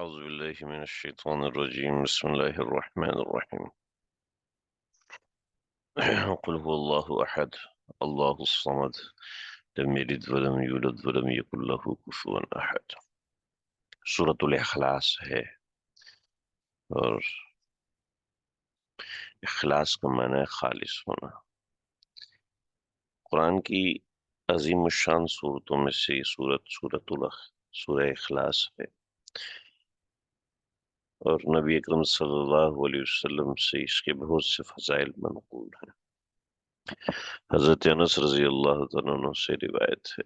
أعوذ بالله من الشيطان الرجيم بسم الله الرحمن الرحيم قل هو الله أحد الله الصمد لم يلد ولم يولد ولم يكن له كفوا أحد. سورة الإخلاص ہے، اور اخلاص کا معنی ہے خالص ہونا۔ قرآن کی عظیم الشان صورتوں میں سے یہ سورہ اخلاص ہے، اور نبی اکرم صلی اللہ علیہ وسلم سے اس کے بہت سے فضائل منقول ہیں۔ حضرت انس رضی اللہ تعالیٰ عنہ سے روایت ہے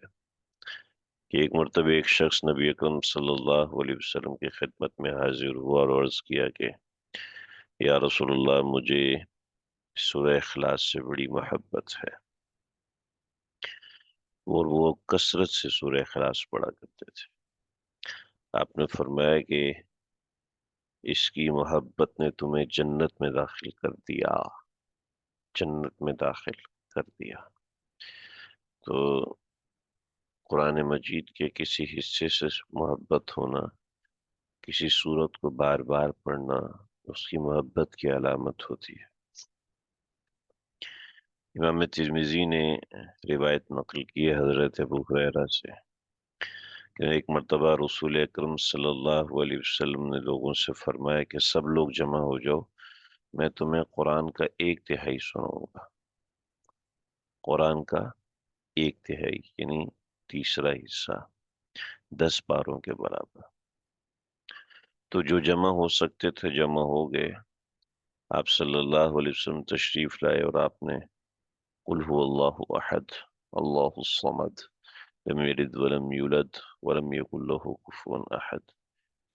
کہ ایک مرتبہ ایک شخص نبی اکرم صلی اللہ علیہ وسلم کی خدمت میں حاضر ہوا اور عرض کیا کہ یا رسول اللہ، مجھے سورہ اخلاص سے بڑی محبت ہے، اور وہ کثرت سے سورہ اخلاص پڑھا کرتے تھے۔ آپ نے فرمایا کہ اس کی محبت نے تمہیں جنت میں داخل کر دیا، جنت میں داخل کر دیا۔ تو قرآن مجید کے کسی حصے سے محبت ہونا، کسی سورت کو بار بار پڑھنا، اس کی محبت کی علامت ہوتی ہے۔ امام ترمذی نے روایت نقل کی ہے حضرت ابو ہریرہ سے کہ ایک مرتبہ رسول اکرم صلی اللہ علیہ وسلم نے لوگوں سے فرمایا کہ سب لوگ جمع ہو جاؤ، میں تمہیں قرآن کا 1/3 سناؤں گا۔ قرآن کا 1/3 یعنی تیسرا حصہ، 10 پاروں کے برابر۔ تو جو جمع ہو سکتے تھے جمع ہو گئے۔ آپ صلی اللہ علیہ وسلم تشریف لائے اور آپ نے قل هو اللہ احد اللہ الصمد لم یلد ولم یولد ولم یکن له کفوا احد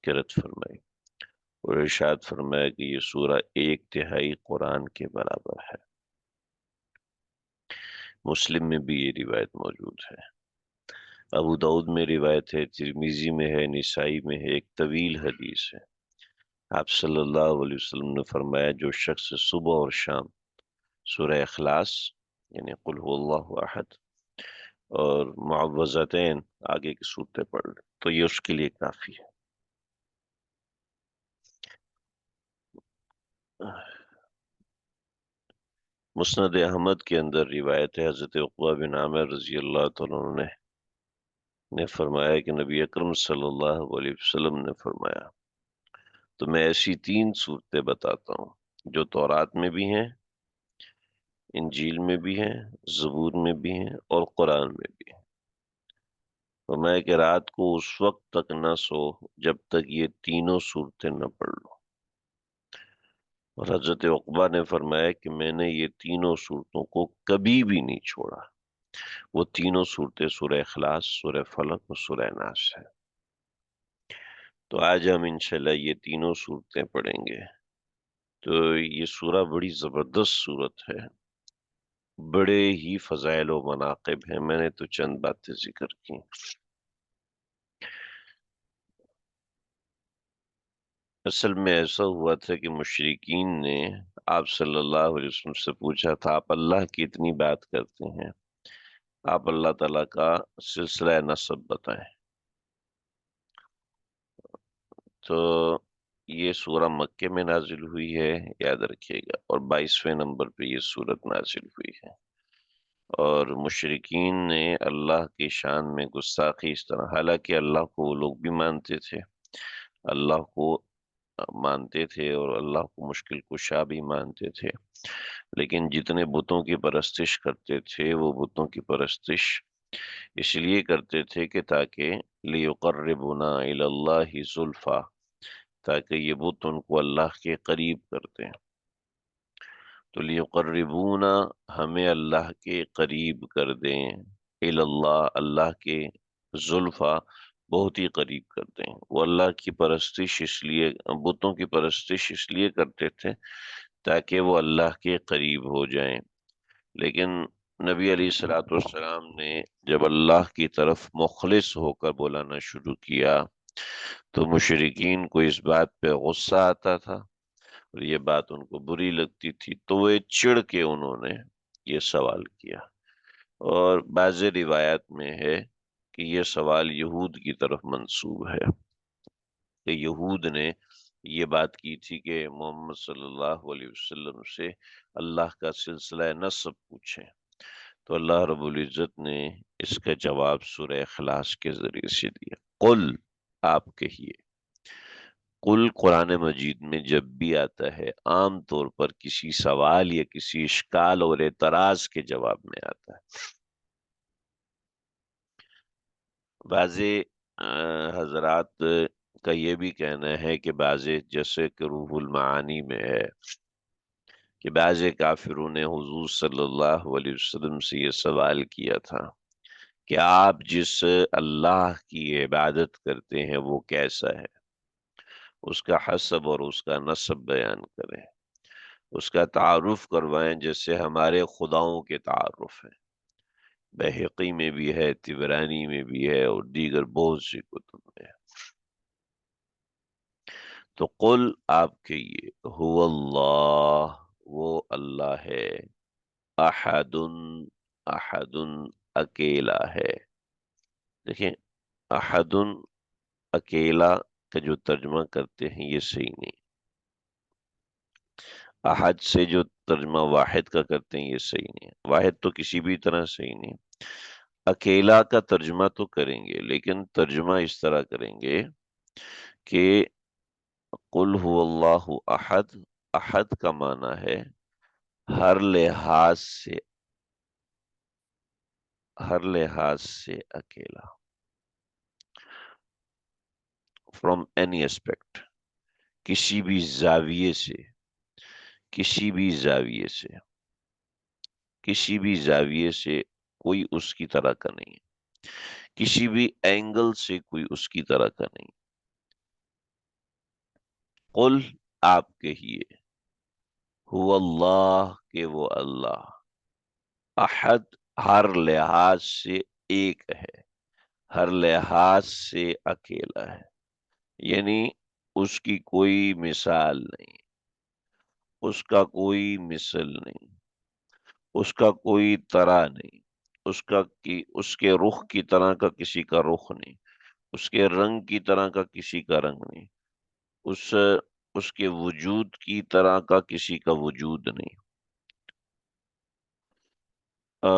قرأت فرمائی، اور ارشاد فرمایا کہ یہ سورہ 1/3 قرآن کے برابر ہے۔ مسلم میں بھی یہ روایت موجود ہے، ابو داؤد میں روایت ہے، ترمذی میں ہے، نسائی میں ہے، ایک طویل حدیث ہے۔ آپ صلی اللہ علیہ وسلم نے فرمایا جو شخص صبح اور شام سورہ اخلاص یعنی قل هو اللہ احد اور معوذتین آگے کی صورتیں پڑھ لیں تو یہ اس کے لیے کافی ہے۔ مسند احمد کے اندر روایت ہے، حضرت عقبہ بن عامر رضی اللہ تعالیٰ عنہ نے فرمایا کہ نبی اکرم صلی اللہ علیہ وسلم نے فرمایا تو میں ایسی 3 صورتیں بتاتا ہوں جو تورات میں بھی ہیں، انجیل میں بھی ہیں، زبور میں بھی ہیں، اور قرآن میں بھی ہیں۔ فرمایا کہ رات کو اس وقت تک نہ سو جب تک یہ تینوں صورتیں نہ پڑھ لو، اور حضرت عقبہ نے فرمایا کہ میں نے یہ تینوں صورتوں کو کبھی بھی نہیں چھوڑا۔ وہ تینوں صورتیں سورہ اخلاص، سورہ فلق اور سورہ ناس ہے۔ تو آج ہم انشاءاللہ یہ تینوں صورتیں پڑھیں گے۔ تو یہ سورہ بڑی زبردست صورت ہے، بڑے ہی فضائل و مناقب ہیں، میں نے تو چند باتیں ذکر کی۔ اصل میں ایسا ہوا تھا کہ مشرکین نے آپ صلی اللہ علیہ وسلم سے پوچھا تھا آپ اللہ کی اتنی بات کرتے ہیں، آپ اللہ تعالیٰ کا سلسلہ نسب بتائیں۔ تو یہ سورہ مکے میں نازل ہوئی ہے، یاد رکھیے گا، اور 22ویں نمبر پہ یہ سورت نازل ہوئی ہے۔ اور مشرکین نے اللہ کی شان میں گستاخی اس طرح، حالانکہ اللہ کو وہ لوگ بھی مانتے تھے، اللہ کو مانتے تھے اور اللہ کو مشکل کشا بھی مانتے تھے، لیکن جتنے بتوں کی پرستش کرتے تھے وہ بتوں کی پرستش اس لیے کرتے تھے کہ تاکہ لیقربنا الی اللہ زلفا، تاکہ یہ بت ان کو اللہ کے قریب کرتے ہیں۔ تو لیقربونا ہمیں اللہ کے قریب کر دیں، الی اللہ اللہ کے زلفا بہت ہی قریب کر دیں۔ وہ اللہ کی پرستش اس لیے، بتوں کی پرستش اس لیے کرتے تھے تاکہ وہ اللہ کے قریب ہو جائیں۔ لیکن نبی علیہ الصلوۃ والسلام نے جب اللہ کی طرف مخلص ہو کر بلانا شروع کیا تو مشرکین کو اس بات پہ غصہ آتا تھا اور یہ بات ان کو بری لگتی تھی، تو وہ چڑ کے انہوں نے یہ سوال کیا، اور بعض روایات میں ہے کہ یہ سوال یہود کی طرف منسوب ہے یہود نے یہ بات کی تھی کہ محمد صلی اللہ علیہ وسلم سے اللہ کا سلسلہ نسب پوچھیں، تو اللہ رب العزت نے اس کا جواب سورہ اخلاص کے ذریعے سے دیا۔ قل، آپ کہیے، قل قرآن مجید میں جب بھی آتا ہے عام طور پر کسی سوال یا کسی اشکال اور اعتراض کے جواب میں آتا ہے۔ بعض حضرات کا یہ بھی کہنا ہے کہ بعض، جیسے کہ روح المعانی میں ہے کہ بعض کافروں نے حضور صلی اللہ علیہ وسلم سے یہ سوال کیا تھا کہ آپ جس اللہ کی عبادت کرتے ہیں وہ کیسا ہے، اس کا حسب اور اس کا نسب بیان کریں، اس کا تعارف کروائیں جیسے ہمارے خداؤں کے تعارف ہیں۔ بحقی میں بھی ہے، تبرانی میں بھی ہے، اور دیگر بہت سی کتب میں ہے۔ تو قل، آپ کہیے، هو اللہ، وہ اللہ ہے، احد، احد، اکیلا ہے۔ دیکھیں، احد، اکیلا کا جو ترجمہ کرتے ہیں یہ صحیح نہیں، احد سے جو ترجمہ واحد کا کرتے ہیں یہ صحیح نہیں، واحد تو کسی بھی طرح صحیح نہیں۔ اکیلا کا ترجمہ تو کریں گے لیکن ترجمہ اس طرح کریں گے کہ قل هو اللہ احد، احد کا معنی ہے ہر لحاظ سے، ہر لحاظ سے اکیلا، فرام اینی اسپیکٹ، کسی بھی زاویے سے، کسی بھی زاویے سے، کسی بھی زاویے سے کوئی اس کی طرح کا نہیں ہے، کسی بھی اینگل سے کوئی اس کی طرح کا نہیں۔ قل، آپ کہیے، هو اللہ، کہ وہ اللہ، احد، ہر لحاظ سے ایک ہے، ہر لحاظ سے اکیلا ہے، یعنی اس کی کوئی مثال نہیں، اس کا کوئی مثل نہیں، اس کا کوئی طرح نہیں، اس کے رخ کی طرح کا کسی کا رخ نہیں، اس کے رنگ کی طرح کا کسی کا رنگ نہیں، اس اس کے وجود کی طرح کا کسی کا وجود نہیں۔ آ،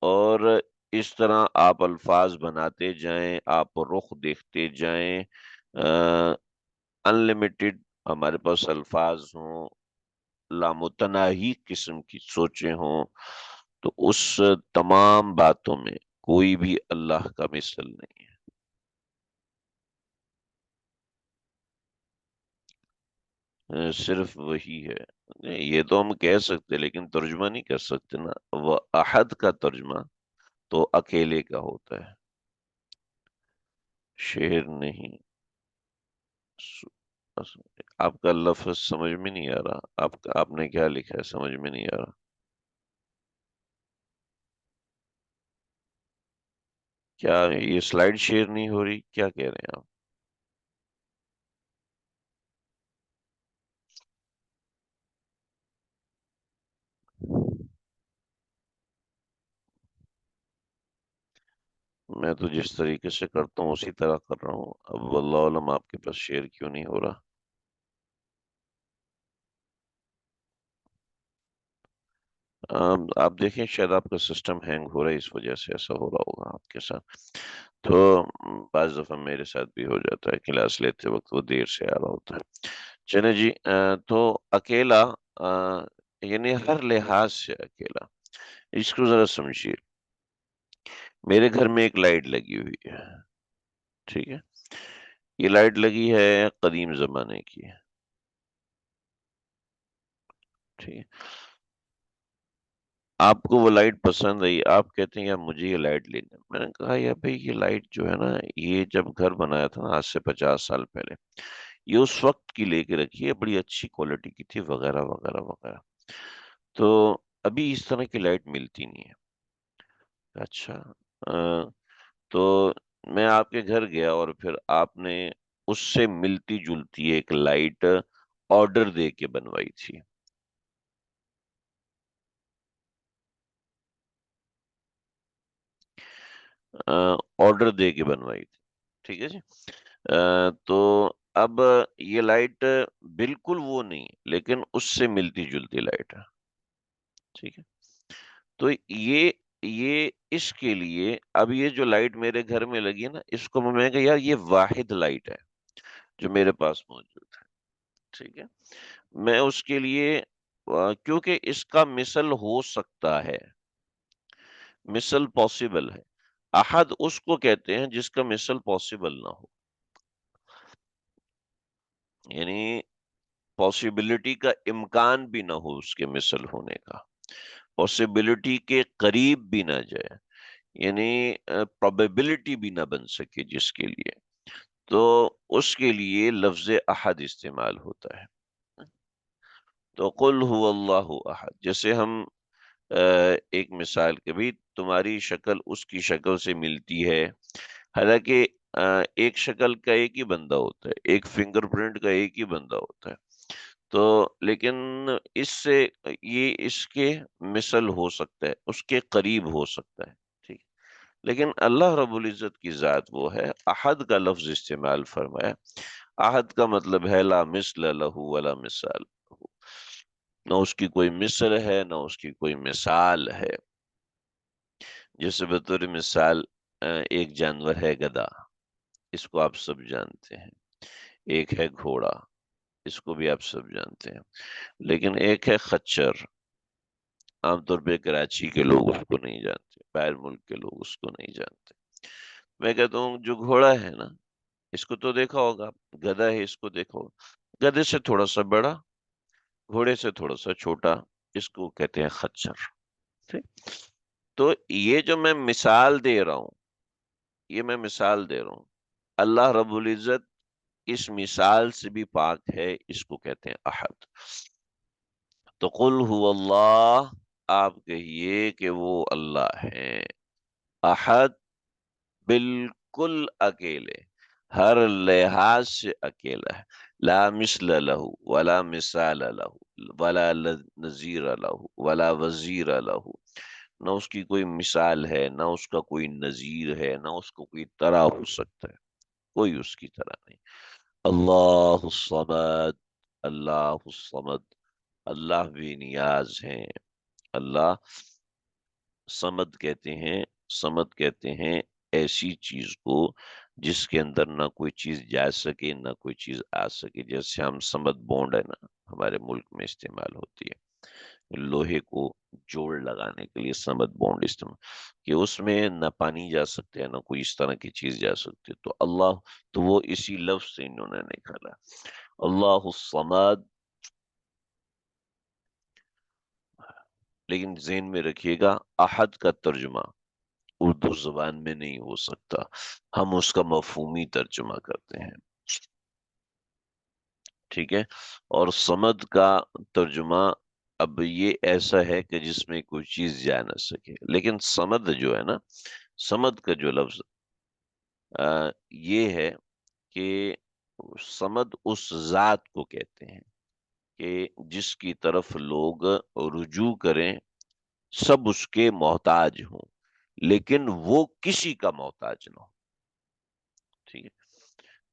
اور اس طرح آپ الفاظ بناتے جائیں، آپ رخ دیکھتے جائیں، انلمیٹڈ ہمارے پاس الفاظ ہوں، لامتناہی قسم کی سوچیں ہوں، تو اس تمام باتوں میں کوئی بھی اللہ کا مثل نہیں ہے، صرف وہی ہے۔ نہیں، یہ تو ہم کہہ سکتے لیکن ترجمہ نہیں کر سکتے نا، وہ احد کا ترجمہ تو اکیلے کا ہوتا ہے، شعر نہیں۔ آپ کا لفظ سمجھ میں نہیں آ رہا، آپ نے کیا لکھا ہے سمجھ میں نہیں آ رہا۔ کیا یہ سلائیڈ شیئر نہیں ہو رہی، کیا کہہ رہے ہیں آپ؟ میں تو جس طریقے سے کرتا ہوں اسی طرح کر رہا ہوں، اب واللہ علم آپ کے پاس شیئر کیوں نہیں ہو رہا۔ آپ دیکھیں شاید آپ کا سسٹم ہینگ ہو رہا ہے، اس وجہ سے ایسا ہو رہا ہوگا آپ کے ساتھ۔ تو بعض دفعہ میرے ساتھ بھی ہو جاتا ہے، کلاس لیتے وقت وہ دیر سے آ رہا ہوتا ہے۔ چلیں جی، تو اکیلا، آ، یعنی ہر لحاظ سے اکیلا، اس کو ذرا سمجھیے۔ میرے گھر میں ایک لائٹ لگی ہوئی ہے، ٹھیک ہے، یہ لائٹ لگی ہے قدیم زمانے کی، ٹھیک ہے، آپ کو وہ لائٹ پسند آئی، آپ کہتے ہیں یار مجھے یہ لائٹ لینی ہے۔ میں نے کہا یار بھائی یہ لائٹ جو ہے نا، یہ جب گھر بنایا تھا نا آج سے 50 سال پہلے، یہ اس وقت کی لے کے رکھی ہے، بڑی اچھی کوالٹی کی تھی، وغیرہ وغیرہ وغیرہ، تو ابھی اس طرح کی لائٹ ملتی نہیں ہے۔ اچھا، تو میں آپ کے گھر گیا اور پھر آپ نے اس سے ملتی جلتی ایک لائٹ آرڈر دے کے بنوائی تھی۔ آرڈر دے کے بنوائی تھی، ٹھیک ہے جی۔ تو اب یہ لائٹ بالکل وہ نہیں لیکن اس سے ملتی جلتی لائٹ ہے، ٹھیک ہے؟ تو یہ اس کے لیے اب یہ جو لائٹ میرے گھر میں لگی ہے نا، اس کو میں کہا یار یہ واحد لائٹ ہے جو میرے پاس موجود ہے، ٹھیک ہے؟ میں اس کے لیے کیونکہ اس کا مثل ہو سکتا ہے، مثل پاسبل ہے۔ احد اس کو کہتے ہیں جس کا مثل پاسبل نہ ہو، یعنی پاسبلٹی کا امکان بھی نہ ہو اس کے مثل ہونے کا، پاسبلٹی کے قریب بھی نہ جائے، یعنی پروبیبلٹی بھی نہ بن سکے جس کے لیے، تو اس کے لیے لفظ احد استعمال ہوتا ہے۔ تو قل هو اللہ احد، جیسے ہم ایک مثال کہ بھی تمہاری شکل اس کی شکل سے ملتی ہے، حالانکہ ایک شکل کا ایک ہی بندہ ہوتا ہے، ایک فنگر پرنٹ کا ایک ہی بندہ ہوتا ہے، تو لیکن اس سے یہ اس کے مثل ہو سکتا ہے، اس کے قریب ہو سکتا ہے، ٹھیک؟ لیکن اللہ رب العزت کی ذات وہ ہے، احد کا لفظ استعمال فرمایا۔ احد کا مطلب ہے لا مثل لہ ولا مثال لہ، نہ اس کی کوئی مثل ہے نہ اس کی کوئی مثال ہے۔ جیسے بطور مثال ایک جانور ہے گدھا، اس کو آپ سب جانتے ہیں، ایک ہے گھوڑا، اس کو بھی آپ سب جانتے ہیں، لیکن ایک ہے خچر، عام طور پہ کراچی کے لوگ اس کو نہیں جانتے، باہر ملک کے لوگ اس کو نہیں جانتے۔ میں کہتا ہوں جو گھوڑا ہے نا، اس کو تو دیکھا ہوگا، گدھا ہے اس کو دیکھا ہوگا، گدھے سے تھوڑا سا بڑا، گھوڑے سے تھوڑا سا چھوٹا، اس کو کہتے ہیں خچر، ٹھیک؟ تو یہ جو میں مثال دے رہا ہوں، یہ میں مثال دے رہا ہوں، اللہ رب العزت اس مثال سے بھی پاک ہے، اس کو کہتے ہیں احد۔ تو قل هو اللہ، آپ کہیے کہ وہ اللہ ہیں، احد، بالکل اکیلے، ہر لحاظ سے اکیلا ہے، لا مثل لہ ولا مثال لہ ولا نظیر لہ ولا وزیر لہ، نہ اس کی کوئی مثال ہے، نہ اس کا کوئی نظیر ہے، نہ اس کو کوئی طرح ہو سکتا ہے، کوئی اس کی طرح نہیں۔ اللہ الصمد، اللہ الصمد، اللہ بے نیاز ہیں، اللہ سمد کہتے ہیں ایسی چیز کو جس کے اندر نہ کوئی چیز جا سکے نہ کوئی چیز آ سکے، جیسے ہم سمد بونڈ ہے نا، ہمارے ملک میں استعمال ہوتی ہے لوہے کو جوڑ لگانے کے لیے، سمد بونڈ استعمال، کہ اس میں نہ پانی جا سکتے ہیں نہ کوئی اس طرح کی چیز جا سکتی ہے، تو اللہ، تو وہ اسی لفظ سے انہوں نے نکالا، اللہ الصمد۔ لیکن ذہن میں رکھیے گا، احد کا ترجمہ اردو زبان میں نہیں ہو سکتا، ہم اس کا مفہومی ترجمہ کرتے ہیں، ٹھیک ہے؟ اور سمد کا ترجمہ اب یہ ایسا ہے کہ جس میں کوئی چیز جا نہ سکے، لیکن سمد جو ہے نا، سمد کا جو لفظ یہ ہے کہ سمد اس ذات کو کہتے ہیں کہ جس کی طرف لوگ رجوع کریں، سب اس کے محتاج ہوں لیکن وہ کسی کا محتاج نہ ہو، ٹھیک ہے؟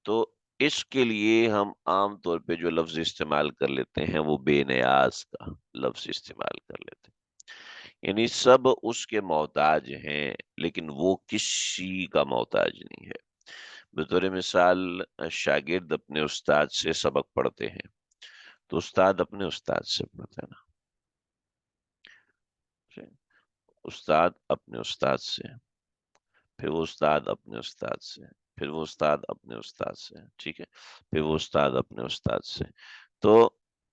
تو اس کے لیے ہم عام طور پہ جو لفظ استعمال کر لیتے ہیں وہ بے نیاز کا لفظ استعمال کر لیتے ہیں، یعنی سب اس کے محتاج ہیں لیکن وہ کسی کا محتاج نہیں ہے۔ بطور مثال، شاگرد اپنے استاد سے سبق پڑھتے ہیں، تو استاد اپنے استاد سے پڑھتے ہیں نا، استاد اپنے استاد سے، پھر وہ استاد اپنے استاد سے، پھر وہ استاد اپنے استاد سے، ٹھیک ہے؟ پھر وہ استاد اپنے استاد سے، تو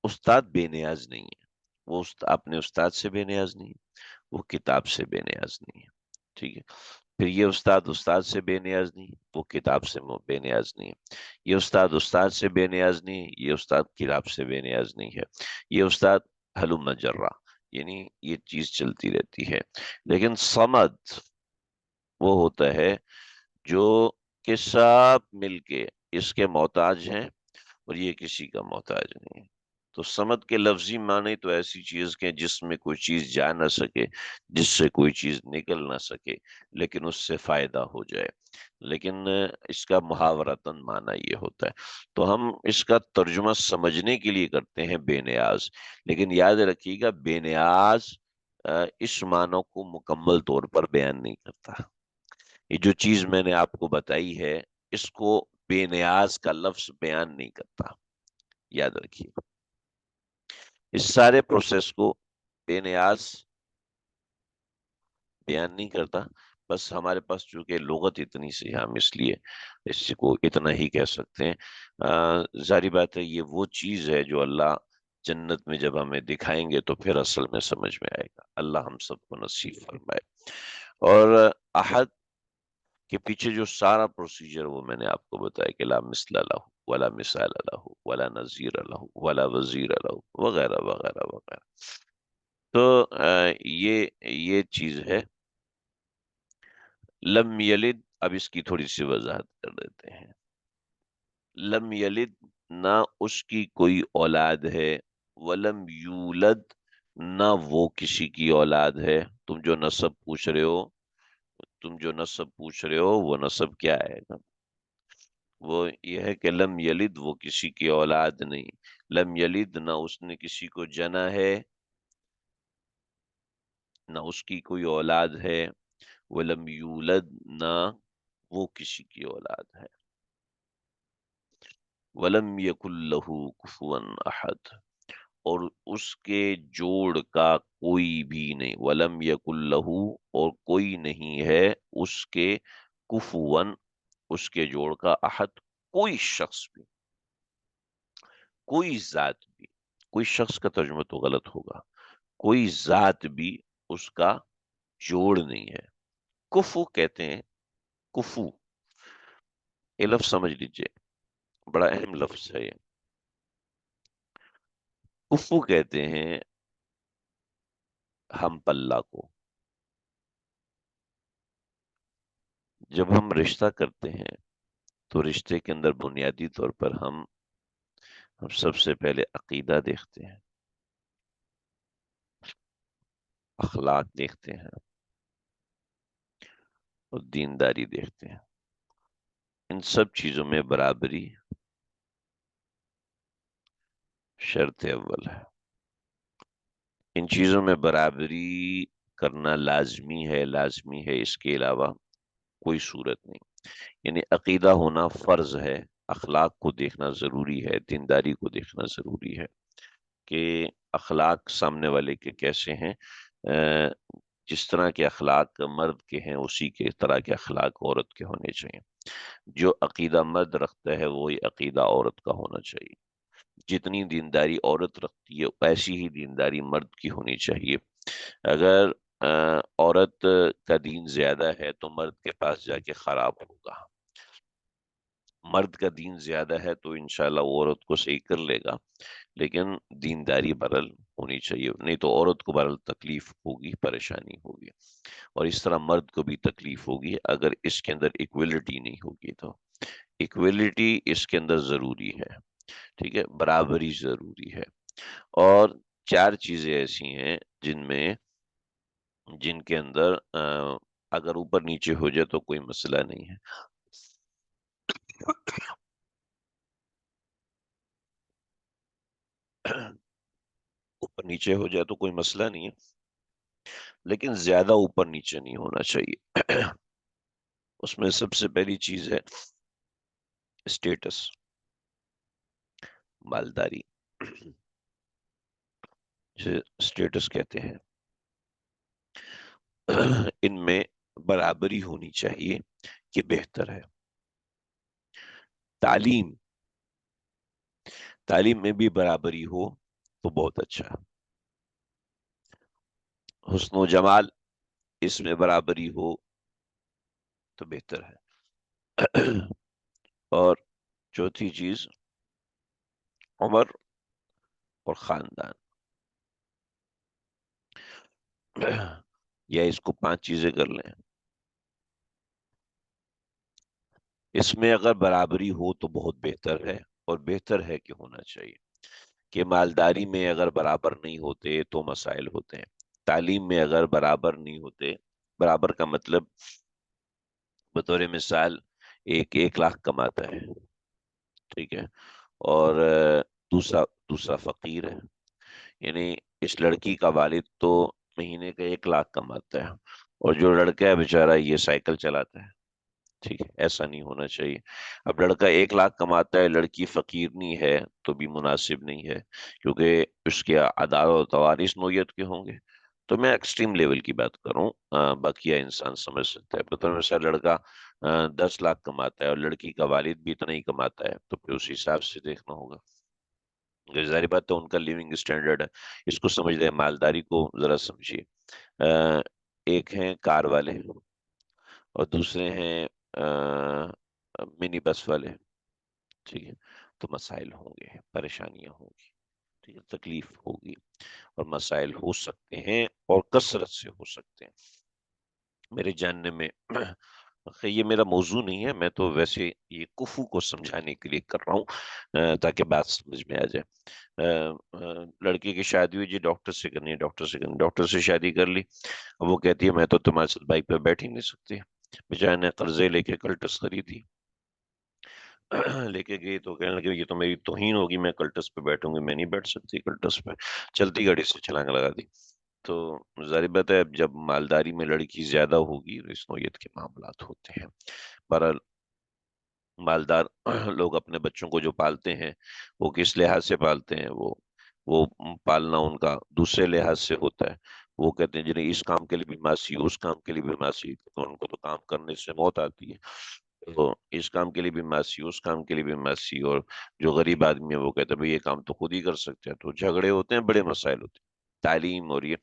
استاد بے نیاز نہیں ہے، وہ اپنے استاد سے بے نیاز نہیں ہے، وہ کتاب سے بے نیاز نہیں ہے، ٹھیک ہے؟ پھر یہ استاد استاد سے بے نیاز نہیں، وہ کتاب سے بے نیاز نہیں ہے، یہ استاد استاد سے بے نیاز نہیں، یہ استاد کتاب سے بے نیاز نہیں ہے، یہ استاد ہلم جرا، یعنی یہ چیز چلتی رہتی ہے۔ لیکن صمد وہ ہوتا ہے جو کہ سب مل کے اس کے محتاج ہیں اور یہ کسی کا محتاج نہیں ہے، تو سمد کے لفظی معنی تو ایسی چیز کے جس میں کوئی چیز جا نہ سکے، جس سے کوئی چیز نکل نہ سکے، لیکن اس سے فائدہ ہو جائے، لیکن اس کا محاورتاً معنی یہ ہوتا ہے۔ تو ہم اس کا ترجمہ سمجھنے کے لیے کرتے ہیں بے نیاز، لیکن یاد رکھیے گا بے نیاز اس معنی کو مکمل طور پر بیان نہیں کرتا۔ یہ جو چیز میں نے آپ کو بتائی ہے، اس کو بے نیاز کا لفظ بیان نہیں کرتا، یاد رکھیے۔ اس سارے پروسیس کو بے نیاز بیان نہیں کرتا، بس ہمارے پاس چونکہ لغت اتنی سی ہے، ہم اس لیے اس کو اتنا ہی کہہ سکتے ہیں۔ ظاہری بات ہے یہ وہ چیز ہے جو اللہ جنت میں جب ہمیں دکھائیں گے تو پھر اصل میں سمجھ میں آئے گا۔ اللہ ہم سب کو نصیب فرمائے۔ اور احد کے پیچھے جو سارا پروسیجر وہ میں نے آپ کو بتایا کہ لا مثل لہ ولا مثال لہ ولا نظیر لہ ولا وزیر لہ وغیرہ وغیرہ وغیرہ۔ تو یہ چیز ہے۔ لم یلد، اب اس کی تھوڑی سی وضاحت کر دیتے ہیں۔ لم یلد، نہ اس کی کوئی اولاد ہے، ولم یولد، نہ وہ کسی کی اولاد ہے۔ تم جو نسب پوچھ رہے ہو وہ نسب کیا ہے؟ وہ یہ ہے کہ لم یلد، وہ کسی کی اولاد نہیں، لم یلد، نہ اس نے کسی کو جنا ہے، نہ اس کی کوئی اولاد ہے، ولم یولد، نہ وہ کسی کی اولاد ہے، ولم یکن لہ کفوا احد، اور اس کے جوڑ کا کوئی بھی نہیں، ولم یکن لہ، اور کوئی نہیں ہے اس کے، کفوا، اس کے جوڑ کا، احد، کوئی شخص بھی، کوئی ذات بھی، کوئی شخص کا ترجمہ تو غلط ہوگا، کوئی ذات بھی اس کا جوڑ نہیں ہے۔ کفو کہتے ہیں، کفو، یہ لفظ سمجھ لیجئے، بڑا اہم لفظ ہے یہ۔ کفو کہتے ہیں ہم پلہ کو۔ جب ہم رشتہ کرتے ہیں تو رشتے کے اندر بنیادی طور پر ہم سب سے پہلے عقیدہ دیکھتے ہیں، اخلاق دیکھتے ہیں، اور دینداری دیکھتے ہیں۔ ان سب چیزوں میں برابری شرط اول ہے۔ ان چیزوں میں برابری کرنا لازمی ہے، لازمی ہے، اس کے علاوہ کوئی صورت نہیں۔ یعنی عقیدہ ہونا فرض ہے، اخلاق کو دیکھنا ضروری ہے، دینداری کو دیکھنا ضروری ہے کہ اخلاق سامنے والے کے کیسے ہیں۔ جس طرح کے اخلاق مرد کے ہیں اسی کے طرح کے اخلاق عورت کے ہونے چاہیے۔ جو عقیدہ مرد رکھتا ہے وہی عقیدہ عورت کا ہونا چاہیے۔ جتنی دینداری عورت رکھتی ہے ایسی ہی دینداری مرد کی ہونی چاہیے۔ اگر عورت کا دین زیادہ ہے تو مرد کے پاس جا کے خراب ہوگا، مرد کا دین زیادہ ہے تو انشاءاللہ وہ عورت کو صحیح کر لے گا، لیکن دینداری برل ہونی چاہیے، نہیں تو عورت کو برل تکلیف ہوگی، پریشانی ہوگی، اور اس طرح مرد کو بھی تکلیف ہوگی اگر اس کے اندر ایکویلٹی نہیں ہوگی۔ تو ایکویلٹی اس کے اندر ضروری ہے، ٹھیک ہے، برابری ضروری ہے۔ اور چار چیزیں ایسی ہیں جن کے اندر اگر اوپر نیچے ہو جائے تو کوئی مسئلہ نہیں ہے۔ اوپر نیچے ہو جائے تو کوئی مسئلہ نہیں ہے، لیکن زیادہ اوپر نیچے نہیں ہونا چاہیے۔ اس میں سب سے پہلی چیز ہے اسٹیٹس، مالداری، جسے اسٹیٹس کہتے ہیں۔ ان میں برابری ہونی چاہیے، یہ بہتر ہے۔ تعلیم، تعلیم میں بھی برابری ہو تو بہت اچھا۔ حسن و جمال، اس میں برابری ہو تو بہتر ہے۔ اور چوتھی چیز عمر اور خاندان، یا اس کو 5 چیزیں کر لیں، اس میں اگر برابری ہو تو بہت بہتر ہے، اور بہتر ہے کہ ہونا چاہیے۔ کہ مالداری میں اگر برابر نہیں ہوتے تو مسائل ہوتے ہیں، تعلیم میں اگر برابر نہیں ہوتے، برابر کا مطلب بطور مثال ایک 1 لاکھ کماتا ہے، ٹھیک ہے، اور دوسرا دوسرا فقیر ہے، یعنی اس لڑکی کا والد تو مہینے کا 1 لاکھ کماتا ہے، اور جو لڑکا ہے بیچارہ یہ سائیکل چلاتا ہے، ٹھیک ہے، ایسا نہیں ہونا چاہیے۔ اب لڑکا 1 لاکھ کماتا ہے، لڑکی فقیر نہیں ہے، تو بھی مناسب نہیں ہے، کیونکہ اس کے اعداد و توارث نوعیت کے ہوں گے۔ تو میں ایکسٹریم لیول کی بات کروں، بقیہ انسان سمجھ سکتا ہے، بطور مثال لڑکا 10 لاکھ کماتا ہے اور لڑکی کا والد بھی اتنا ہی کماتا ہے، تو پھر اس حساب سے دیکھنا ہوگا۔ ظاہر بات تو ان کا لیونگ اسٹینڈرڈ ہے، اس کو سمجھ لیں، مالداری کو ذرا سمجھیے۔ ایک ہیں کار والے اور دوسرے ہیں منی بس والے، ٹھیک ہے، تو مسائل ہوں گے، پریشانیاں ہوں گی، ٹھیک ہے، تکلیف ہوگی اور مسائل ہو سکتے ہیں اور کثرت سے ہو سکتے ہیں میرے جاننے میں۔ خیر یہ میرا موضوع نہیں ہے، میں تو ویسے یہ کفو کو سمجھانے کے لیے کر رہا ہوں، تاکہ بات سمجھ میں آ جائے۔ لڑکی کی شادی ہوئی، جی ڈاکٹر سے کرنی ہے، ڈاکٹر سے کرنی ہے، ڈاکٹر سے شادی کر لی، اب وہ کہتی ہے میں تو تمہارے ساتھ بائک پہ بیٹھ ہی نہیں سکتی، بیچارے نے قرضے لے کے کلٹس خریدی، لے کے گئی تو کہنے لگے یہ تو میری توہین ہوگی، میں کلٹس پہ بیٹھوں گی، میں نہیں بیٹھ سکتی کلٹس پہ، چلتی گاڑی سے چھلانگ لگا دی۔ تو ظاہر بات ہے اب جب مالداری میں لڑکی زیادہ ہوگی تو اس نوعیت کے معاملات ہوتے ہیں۔ بہرحال مالدار لوگ اپنے بچوں کو جو پالتے ہیں وہ کس لحاظ سے پالتے ہیں، وہ پالنا ان کا دوسرے لحاظ سے ہوتا ہے۔ وہ کہتے ہیں جنہیں اس کام کے لیے بھی ماسی، اس کام کے لیے بھی ماسی، تو ان کو تو کام کرنے سے موت آتی ہے، تو اس کام کے لیے بھی ماسی، اس کام کے لیے بھی ماسی، اور جو غریب آدمی ہے وہ کہتے ہیں بھئی یہ کام تو خود ہی کر سکتے ہیں، تو جھگڑے ہوتے ہیں، بڑے مسائل ہوتے ہیں، تعلیم اور یہ۔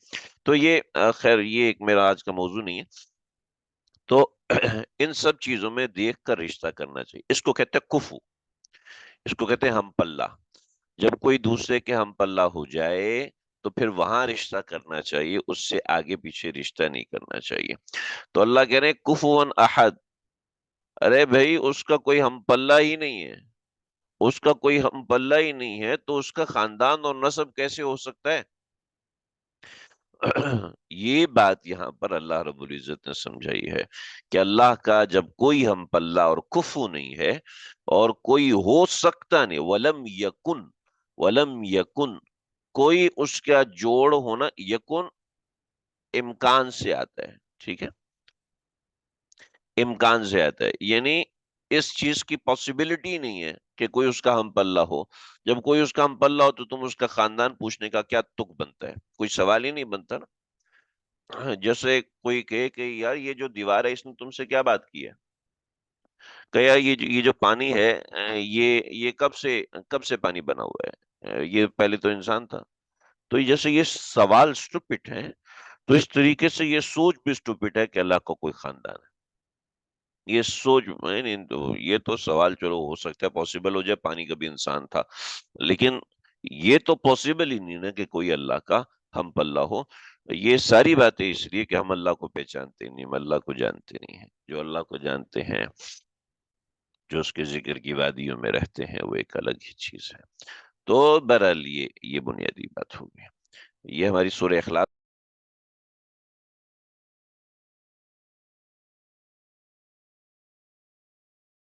تو یہ خیر یہ ایک میرا آج کا موضوع نہیں ہے، تو ان سب چیزوں میں دیکھ کر رشتہ کرنا چاہیے، اس کو کہتے ہیں کفو، اس کو کہتے ہیں ہم پلہ۔ جب کوئی دوسرے کے ہم پلہ ہو جائے تو پھر وہاں رشتہ کرنا چاہیے، اس سے آگے پیچھے رشتہ نہیں کرنا چاہیے۔ تو اللہ کہہ رہے ہیں کفواً احد، ارے بھائی اس کا کوئی ہم پلہ ہی نہیں ہے، اس کا کوئی ہم پلہ ہی نہیں ہے تو اس کا خاندان اور نسب کیسے ہو سکتا ہے؟ یہ بات یہاں پر اللہ رب العزت نے سمجھائی ہے کہ اللہ کا جب کوئی ہم پلہ اور کفو نہیں ہے اور کوئی ہو سکتا نہیں، ولم یکن کوئی اس کا جوڑ ہونا، یکن امکان سے آتا ہے، ٹھیک ہے، امکان سے آتا ہے، یعنی اس چیز کی پاسبلٹی نہیں ہے کہ کوئی اس کا ہم پلہ ہو۔ جب کوئی اس کا ہم پلہ ہو تو تم اس کا خاندان پوچھنے کا کیا تک بنتا ہے؟ کوئی سوال ہی نہیں بنتا نا۔ جیسے کوئی کہے کہ یار یہ جو دیوار ہے اس نے تم سے کیا بات کی ہے، کہ یار یہ جو پانی ہے، یہ کب سے پانی بنا ہوا ہے، یہ پہلے تو انسان تھا۔ تو جیسے یہ سوال سٹوپٹ ہے، تو اس طریقے سے یہ سوچ بھی سٹوپٹ ہے کہ اللہ کا کوئی خاندان ہے۔ یہ سوچ نہیں تو یہ تو سوال چلو ہو سکتا ہے پاسبل ہو جائے، پانی کا بھی انسان تھا، لیکن یہ تو پاسبل ہی نہیں نا کہ کوئی اللہ کا ہم پلہ ہو۔ یہ ساری باتیں اس لیے کہ ہم اللہ کو پہچانتے نہیں، ہم اللہ کو جانتے نہیں ہیں۔ جو اللہ کو جانتے ہیں، جو اس کے ذکر کی وادیوں میں رہتے ہیں، وہ ایک الگ ہی چیز ہے۔ تو بہرحال یہ بنیادی بات ہوگی۔ یہ ہماری سورہ اخلاص